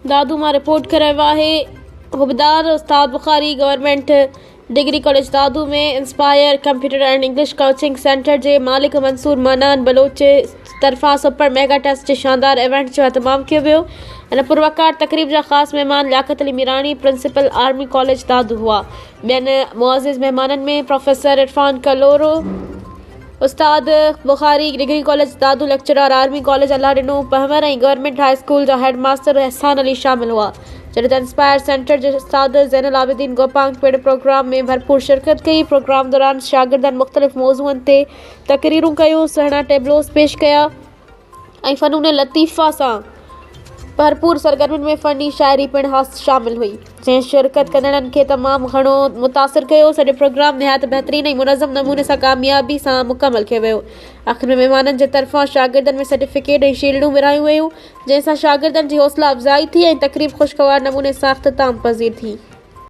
दादू मां रिपोर्ट करायो आहे। हुबदार उस्ताद बुखारी गवर्नमेंट डिग्री कॉलेज दादू में inspire computer and English coaching centre के मालिक मंसूर मनान बलोच तरफा सुपर मेगा टेस्ट के शानदार इवेंट जो एहतमाम किया वियो। इन पुरवकार तकरीब जा ख़ास मेहमान Liaquat Ali Mirani principal army college Dadu हुआ। बेन मुअज़्ज़िज़ मेहमानन में प्रोफेसर इरफान कलोरो उस्ताद Bukhari degree college Dadu lecturer army college अलाडिनो पहवर और गवर्नमेंट हाई स्कूल जा हेड मास्टर एहसान अली शामिल हुआ। जॾहिं त इंस्पायर सेंटर के उस्ताद ज़ैनुल आबिदीन गोपांग पिण प्रोग्राम में भरपूर शिरकत कई। प्रोग्राम दौरान शागिर्दनि मुख्तलिफ मौज़ूअनि ते तकरीरूं कयूं, सुहिणा टेबलोस पेश कया और फ़नून लतीफ़ा से भरपूर सरगर्मियों में फ़नी शायरी पिण शामिल हुई, जैं शिरकत कंदड़नि खे तमाम घणो मुतासिर किया। सॼो प्रोग्राम निहायत बेहतरीन और मुनज़्ज़म नमूने से कामयाबी से मुकम्मल किया वियो। आखिर में मेहमाननि के तरफा शागिर्दनि में सर्टिफिकेट और शील्डूं विरायूं वयूं, जैसां शागिर्दनि की हौसला अफ़जाई थी और तकरीब खुशगवार नमूने से अख्तिताम पज़ीर थी।